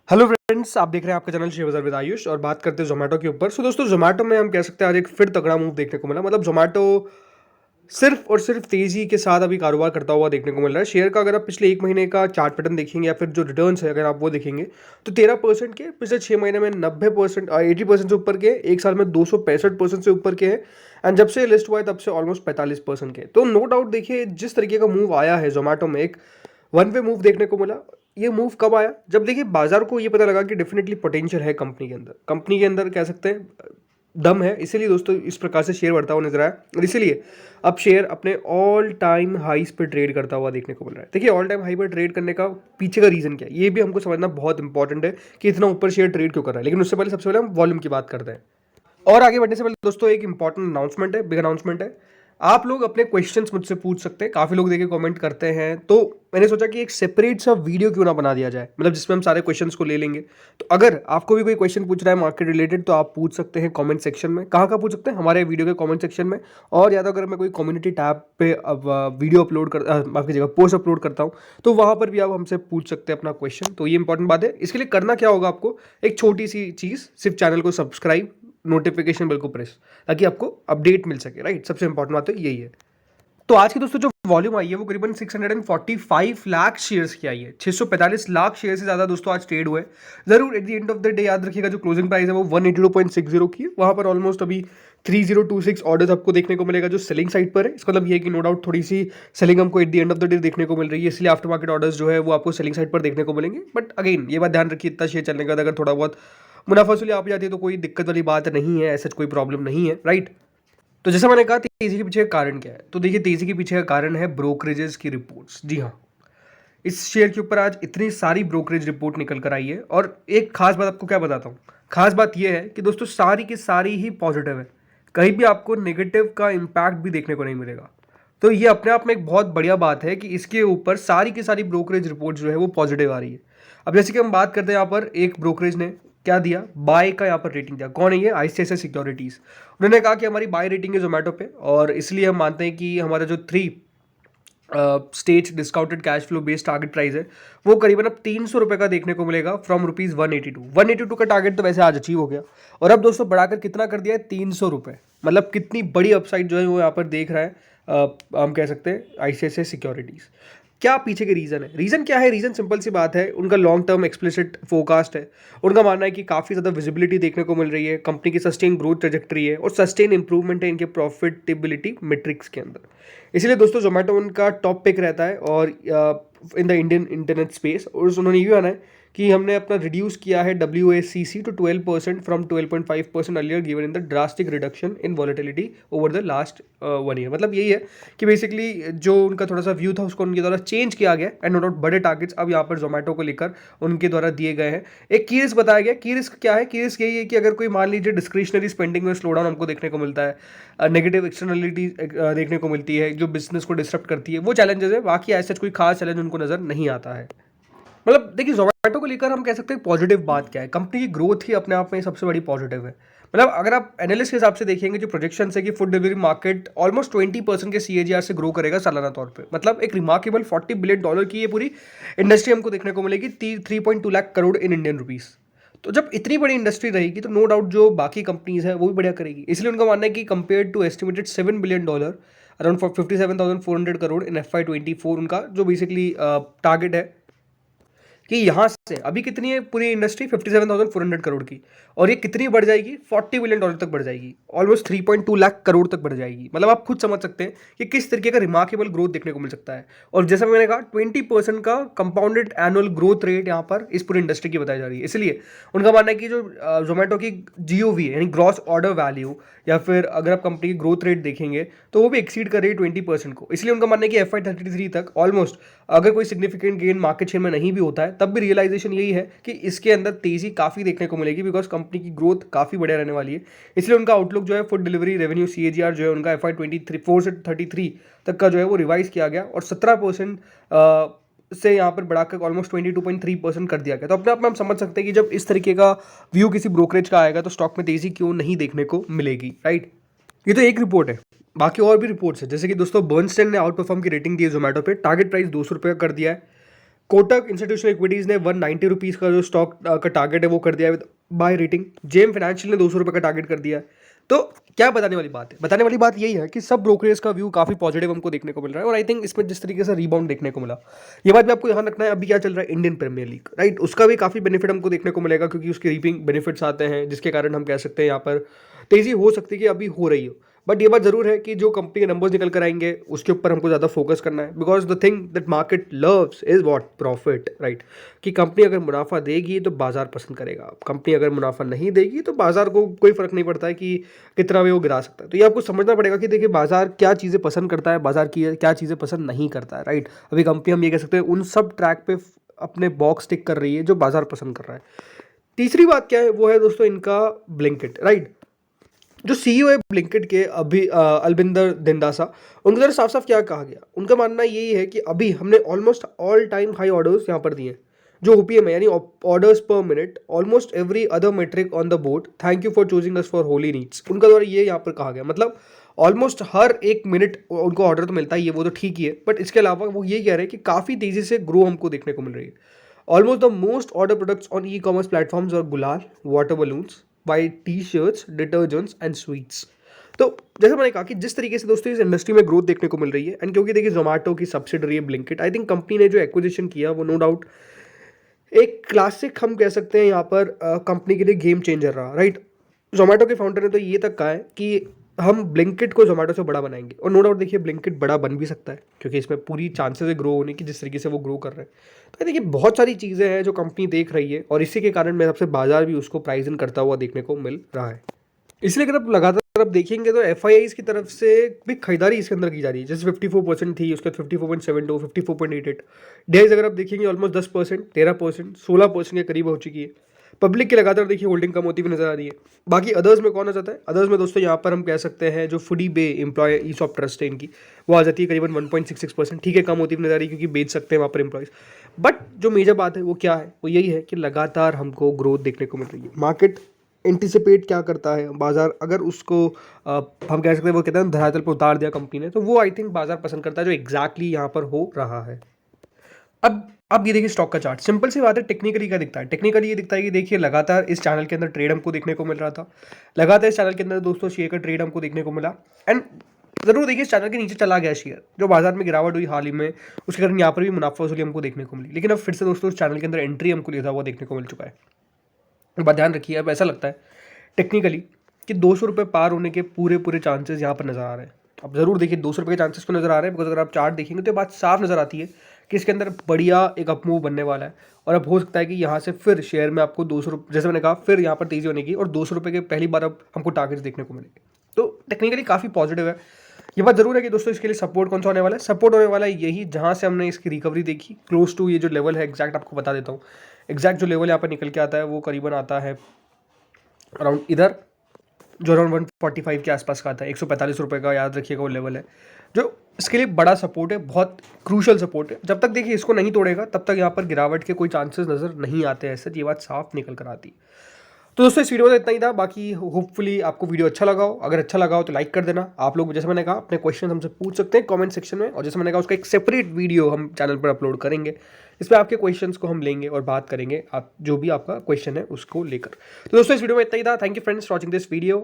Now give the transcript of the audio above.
Hello friends, आप देख रहे हैं आपका चैनल शेयर बाजार विद आयुष और बात करते हैं जोमेटो के ऊपर। सो दोस्तों, जोमेटो में हम कह सकते हैं आज एक फिर तगड़ा मूव देखने को मिला। मतलब जोमेटो सिर्फ और सिर्फ तेजी के साथ अभी कारोबार करता हुआ देखने को मिल रहा है। शेयर का अगर आप पिछले एक महीने का चार्ट पैटर्न देखेंगे या फिर जो रिटर्न्स है अगर आप वो देखेंगे तो 13% के, पिछले 6 महीने में 90% 80% से ऊपर के, एक साल में 265% से ऊपर के हैं। एंड जब से लिस्ट हुआ है तब से ऑलमोस्ट 45% के। तो नो डाउट देखिए, जिस तरीके का मूव आया है जोमेटो में, एक वन वे मूव देखने को मिला। ये मूव कब आया? जब देखिए बाजार को ये पता लगा कि डेफिनेटली पोटेंशियल है कंपनी के अंदर कह सकते हैं दम है। इसीलिए दोस्तों इस प्रकार से शेयर बढ़ता हुआ नजर आया और इसीलिए अब शेयर अपने ऑल टाइम हाईस पे ट्रेड करता हुआ देखने को मिल रहा है। देखिए, ऑल टाइम हाई पर ट्रेड करने का पीछे का रीजन क्या है ये भी हमको समझना बहुत इंपॉर्टेंट है कि इतना ऊपर शेयर ट्रेड क्यों कर रहा है। लेकिन उससे पहले सबसे पहले हम वॉल्यूम की बात करते हैं। और आगे बढ़ने से पहले दोस्तों एक इंपॉर्टेंट अनाउंसमेंट है, बिग अनाउंसमेंट है। आप लोग अपने क्वेश्चंस मुझसे पूछ सकते हैं। काफी लोग देखिए कमेंट करते हैं, तो मैंने सोचा कि एक सेपरेट सा वीडियो क्यों ना बना दिया जाए, मतलब जिसमें हम सारे क्वेश्चंस को ले लेंगे। तो अगर आपको भी कोई क्वेश्चन पूछ रहा है मार्केट रिलेटेड तो आप पूछ सकते हैं कमेंट सेक्शन में। कहाँ पूछ सकते हैं? हमारे वीडियो के कमेंट सेक्शन में। और या तो अगर मैं कोई कम्युनिटी टैब पे अब वीडियो अपलोड कर माफ कीजिएगा पोस्ट अपलोड करता हूँ तो वहाँ पर भी आप हमसे पूछ सकते हैं अपना क्वेश्चन। तो ये इंपॉर्टेंट बात है। इसके लिए करना क्या होगा आपको? एक छोटी सी चीज़, सिर्फ चैनल को सब्सक्राइब, नोटिफिकेशन बिल को प्रेस, ताकि आपको अपडेट मिल सके। राइट, सबसे इंपॉर्टेंट बात तो यही है। तो आज की दोस्तों जो वॉल्यूम आई है वो करीबन 645 लाख शेयर्स की आई है। 645 लाख शेयर से ज्यादा दोस्तों आज ट्रेड हुए। जरूर at the end of the day याद रखिएगा जो क्लोजिंग प्राइस है वो 182.60 की है। वहां पर ऑलमोस्ट अभी 3026 ऑर्डर्स आपको देखने को मिलेगा जो सेलिंग साइड पर है। इसका मतलब ये है कि नो डाउट थोड़ी सी सेलिंग हमको at the end of the day देखने को मिल रही है, इसलिए आफ्टर मार्केट ऑर्डर्स जो है वो आपको सेलिंग साइड पर देखने को मिलेंगे। बट अगेन ये बात ध्यान रखिए, इतना शेयर चलने के बाद अगर थोड़ा बहुत मुनाफा वसूली आप जाती है तो कोई दिक्कत वाली बात नहीं है, ऐसा कोई प्रॉब्लम नहीं है। राइट। तो जैसा मैंने कहा तेजी के पीछे का कारण क्या है, तो देखिए तेजी के पीछे का कारण है ब्रोकरेजेस की रिपोर्ट्स। जी हाँ, इस शेयर के ऊपर आज इतनी सारी ब्रोकरेज रिपोर्ट निकल कर आई है। और एक खास बात आपको क्या बताता हूँ, खास बात यह है कि दोस्तों सारी की सारी ही पॉजिटिव है। कहीं भी आपको नेगेटिव का इम्पैक्ट भी देखने को नहीं मिलेगा। तो ये अपने आप में एक बहुत बढ़िया बात है कि इसके ऊपर सारी की सारी ब्रोकरेज रिपोर्ट जो है वो पॉजिटिव आ रही है। अब जैसे कि हम बात करते हैं, यहाँ पर एक ब्रोकरेज ने क्या दिया, बाय का यहाँ पर रेटिंग दिया। कौन है ये? ICICI securities. उन्होंने कहा कि हमारी बाय रेटिंग है जोमेटो पे और इसलिए हम मानते हैं कि हमारा जो 3 discounted cash flow based target price है वो करीबन अब 300 रुपये का देखने को मिलेगा फ्रॉम रुपीज़ 182 का टारगेट तो वैसे आज अचीव हो गया। और अब दोस्तों बढ़ाकर कितना कर दिया है? 300 रुपये। मतलब कितनी बड़ी अपसाइड जो है वो यहाँ पर देख रहा है हम कह सकते हैं आईसीआईसीआई सिक्योरिटीज। क्या पीछे के रीज़न है? रीज़न क्या है? रीज़न सिंपल सी बात है, उनका लॉन्ग टर्म एक्सप्लिसिट फोरकास्ट है। उनका मानना है कि काफ़ी ज़्यादा विजिबिलिटी देखने को मिल रही है, कंपनी की सस्टेन ग्रोथ ट्रेजेक्टरी है और सस्टेन इंप्रूवमेंट है इनके प्रॉफिटेबिलिटी मेट्रिक्स के अंदर। इसलिए दोस्तों जोमेटो उनका टॉप पिक रहता है और in the Indian internet space. और उन्होंने ये माना है कि हमने अपना रिड्यूस किया है WACC to 12% from 12.5% earlier given in the drastic reduction in volatility over the last 1 year. मतलब यही है कि बेसिकली जो उनका थोड़ा सा व्यू था उसको उनके द्वारा चेंज किया गया एंड नो डाउट बड़े टारगेट्स अब यहाँ पर जोमेटो को लेकर उनके द्वारा दिए गए हैं। एक की रिस्क बताया गया। की रिस्क क्या है? की रिस्क यही है कि अगर कोई मान लीजिए डिस्क्रिशनरी स्पेंडिंग में स्लो डाउन हमको देखने को मिलता है, नेगेटिव एक्सटर्नलिटी देखने को मिलती है जो बिजनेस को डिस्टर्ब करती है, वो चैलेंजेस है। बाकी ऐसा कोई खास चैलेंज उनको नजर नहीं आता है। मतलब देखिए जोमेटो को लेकर हम कह सकते हैं पॉजिटिव बात क्या है, कंपनी की ग्रोथ ही अपने आप में सबसे बड़ी पॉजिटिव है। मतलब अगर आप एनालिस्ट के हिसाब से देखेंगे जो प्रोजेक्शन है कि फूड डिलीवरी मार्केट ऑलमोस्ट 20% के CAGR से ग्रो करेगा सालाना तौर पे। मतलब एक रिमार्केबल $40 बिलियन की ये पूरी इंडस्ट्री हमको देखने को मिलेगी, 3.2 lakh crore in Indian rupees. तो जब इतनी बड़ी इंडस्ट्री रहेगी तो नो डाउट जो बाकी कंपनीज है वो भी बढ़िया करेगी। इसलिए उनका मानना है कि compare to estimated $7 billion around 57,400 crore in FY24 उनका जो बेसिकली टारगेट है कि यहाँ से अभी कितनी है पूरी इंडस्ट्री 57,400 करोड़ की, और ये कितनी बढ़ जाएगी? $40 बिलियन तक बढ़ जाएगी, ऑलमोस्ट 3.2 लाख करोड़ तक बढ़ जाएगी। मतलब आप खुद समझ सकते हैं कि किस तरीके का रिमार्केबल ग्रोथ देखने को मिल सकता है। और जैसा मैंने कहा 20% का कंपाउंडेड एनुअल ग्रोथ रेट यहाँ पर इस पूरी इंडस्ट्री की बताई जा रही है। इसलिए उनका मानना है कि जो जोमेटो की GOV यानी ग्रॉस ऑर्डर वैल्यू, या फिर अगर आप कंपनी की ग्रोथ रेट देखेंगे तो वो भी एक्सीड कर रही है 20% को। इसलिए उनका मानना है कि FY33 तक ऑलमोस्ट अगर कोई सिग्निफिकेंट गेन मार्केट शेयर में नहीं भी होता है तब भी रियलाइजेशन यही है कि इसके अंदर तेजी काफ़ी देखने को मिलेगी, बिकॉज कंपनी की ग्रोथ काफ़ी बढ़िया रहने वाली है। इसलिए उनका आउटलुक जो है फूड डिलीवरी रेवेन्यू CAGR जो है उनका FY24 से 33 तक का जो है वो रिवाइज किया गया और 17% से यहाँ पर बढ़ाकर ऑलमोस्ट 22.3% कर दिया गया। तो अपने आप में हम समझ सकते हैं कि जब इस तरीके का व्यू किसी ब्रोकरेज का आएगा तो स्टॉक में तेजी क्यों नहीं देखने को मिलेगी। राइट, ये तो एक रिपोर्ट है, बाकी और भी रिपोर्ट्स है। जैसे कि दोस्तों बर्नस्टाइन ने आउट परफॉर्म की रेटिंग दी है जोमेटो पे, टारगेट प्राइस 200 रुपये कर दिया है। कोटक इंस्टीट्यूशनल इक्विटीज़ ने 190 रुपीज़ का जो स्टॉक का टारगेट है वो कर दिया है बाय रेटिंग। जेम फाइनेंशियल ने 200 रुपये का टारगेट कर दिया है। तो क्या बताने वाली बात है? बताने वाली बात यही है कि सब ब्रोकरेज का व्यू काफ़ी पॉजिटिव हमको देखने को मिल रहा है और आई थिंक इसमें जिस तरीके से रिबाउंड देखने को मिला, ये बात भी आपको ध्यान रखना है। अभी क्या चल रहा है इंडियन प्रीमियर लीग, राइट? उसका भी काफ़ी बेनिफिट हमको देखने को मिलेगा क्योंकि उसके रीपिंग बेनिफिट्स आते हैं जिसके कारण हम कह सकते हैं यहाँ पर तेज़ी हो सकती है कि अभी हो रही हो। बट ये बात जरूर है कि जो कंपनी के नंबर्स निकल कर आएंगे उसके ऊपर हमको ज़्यादा फोकस करना है, because the thing that market loves is what profit, right? कि कंपनी अगर मुनाफा देगी तो बाजार पसंद करेगा, कंपनी अगर मुनाफा नहीं देगी तो बाजार को कोई फर्क नहीं पड़ता है कि कितना भी वो गिरा सकता है। तो ये आपको समझना पड़ेगा कि देखिए बाजार क्या चीज़ें पसंद करता है, बाजार की क्या चीज़ें पसंद नहीं करता है, राइट? अभी कंपनी हम ये कह सकते हैं उन सब ट्रैक पे अपने बॉक्स टिक कर रही है जो बाजार पसंद कर रहा है। तीसरी बात क्या है वो है दोस्तों इनका ब्लिंकिट, राइट? जो सीईओ है ब्लिंकिट के अभी अलबिंदर दिंदासा, उनके द्वारा साफ साफ क्या कहा गया, उनका मानना यही है कि अभी हमने almost all time high orders यहाँ पर दिए हैं। जो ओपीएम है यानी orders per minute, almost every other metric on the board, thank you for choosing us for Holi needs, उनका द्वारा ये यहाँ पर कहा गया। मतलब ऑलमोस्ट हर एक मिनट उनको ऑर्डर तो मिलता ही है, वो तो ठीक ही है, बट इसके अलावा वो ये कह रहे हैं कि काफ़ी तेज़ी से ग्रो हमको देखने को मिल रही है। Almost the most order products on e commerce platforms और गुलाल, water balloons, by T shirts, detergents and sweets. तो जैसे मैंने कहा कि जिस तरीके से दोस्तों इस इंडस्ट्री में ग्रोथ देखने को मिल रही है, एंड क्योंकि देखिए जोमेटो की सब्सिडरी है ब्लिंकिट, आई थिंक कंपनी ने जो एक्विजिशन किया वो नो डाउट एक क्लासिक हम कह सकते हैं यहाँ पर कंपनी के लिए गेम चेंजर रहा, राइट? जोमेटो के फाउंडर ने तो ये तक कहा है कि हम ब्लिंकिट को जोमेटो से बड़ा बनाएंगे, और नो डाउट देखिए ब्लिंकिट बड़ा बन भी सकता है क्योंकि इसमें पूरी चांसेस है ग्रो होने की जिस तरीके से वो ग्रो कर रहे हैं। तो देखिए बहुत सारी चीज़ें हैं जो कंपनी देख रही है और इसी के कारण मेरे हिसाब से बाजार भी उसको प्राइस इन करता हुआ देखने को मिल रहा है। इसलिए अगर आप लगातार आप देखेंगे तो एफआईआईज की तरफ से भी खरीदारी इसके अंदर की जा रही है। जैसे 54% थी, उसके 54.72, 54.88। डेज अगर आप देखेंगे ऑलमोस्ट 10%, 13%, 16% के करीब हो चुकी है। पब्लिक की लगातार देखिए होल्डिंग कम होती हुई नजर आ रही है। बाकी अदर्स में कौन आ जाता है? अदर्स में दोस्तों यहाँ पर हम कह सकते हैं जो फूडी बे एम्प्लॉय ईसॉप ट्रस्ट है इनकी, वो आ जाती है करीबन 1.66%। ठीक है, कम होती हुई नजर आ रही है क्योंकि बेच सकते हैं वहाँ पर एम्प्लॉयज़। बट जो मेजर बात है वो क्या है? वो यही है कि लगातार हमको ग्रोथ देखने को मिल रही है। मार्केट एंटिसिपेट क्या करता है, बाजार अगर उसको हम कह सकते हैं वो कहते हैं धरातल पर उतार दिया कंपनी ने, तो वो आई थिंक बाजार पसंद करता है, जो एग्जैक्टली यहाँ पर हो रहा है। अब ये देखिए स्टॉक का चार्ट, सिंपल सी बात है। टेक्निकली क्या दिखता है? टेक्निकली ये दिखता है कि देखिए लगातार इस चैनल के अंदर ट्रेड हमको देखने को मिल रहा था, लगातार इस चैनल के अंदर दोस्तों शेयर का ट्रेड हमको देखने को मिला, एंड जरूर देखिए इस चैनल के नीचे चला गया शेयर, जो बाजार में गिरावट हुई हाल ही में, उसके कारण यहाँ पर भी मुनाफा वसूली हमको देखने को मिली। लेकिन अब फिर से दोस्तों इस चैनल के अंदर एंट्री हमको लेता हुआ देखने को मिल चुका है। बात ध्यान रखिए, अब ऐसा लगता है टेक्निकली कि 200 रुपये पार होने के पूरे पूरे चांसेस यहाँ पर नजर आ रहे हैं। अब जरूर देखिए 200 रुपये के चांसेस तो नजर आ रहे हैं, बिकॉज अगर आप चार्ट देखेंगे तो बात साफ नजर आती है कि इसके अंदर बढ़िया एक अपमूव बनने वाला है, और अब हो सकता है कि यहाँ से फिर शेयर में आपको 200 रुपये, जैसे मैंने कहा, फिर यहाँ पर तेजी होने की और 200 रुपये के पहली बार अब हमको टारगेट्स देखने को मिलेंगे। तो टेक्निकली काफ़ी पॉजिटिव है। ये बात जरूर है कि दोस्तों इसके लिए सपोर्ट कौन सा होने वाला है? सपोर्ट होने वाला है यही जहाँ से हमने इसकी रिकवरी देखी, क्लोज टू ये जो लेवल है, एग्जैक्ट आपको बता देता हूँ। एग्जैक्ट जो लेवल यहाँ पर निकल के आता है वो करीबन आता है अराउंड इधर, जो अराउंड 145 के आसपास का आता है। 145 रुपये का याद रखिएगा वो लेवल है, जो इसके लिए बड़ा सपोर्ट है, बहुत क्रूशल सपोर्ट है। जब तक देखिए इसको नहीं तोड़ेगा तब तक यहाँ पर गिरावट के कोई चांसेस नज़र नहीं आते हैं, ऐसे ये बात साफ निकल कर आती है। तो दोस्तों इस वीडियो में इतना ही था। बाकी होपफुली आपको वीडियो अच्छा लगा हो। अगर अच्छा लगा हो तो लाइक कर देना। आप लोग जैसे मैंने कहा अपने क्वेश्चन हमसे पूछ सकते हैं कमेंट सेक्शन में, और जैसे मैंने कहा उसका एक सेपरेट वीडियो हम चैनल पर अपलोड करेंगे। इस पर आपके क्वेश्चंस को हम लेंगे और बात करेंगे, आप जो भी आपका क्वेश्चन है उसको लेकर। तो दोस्तों इस वीडियो में इतना ही था। Thank you friends for watching this video.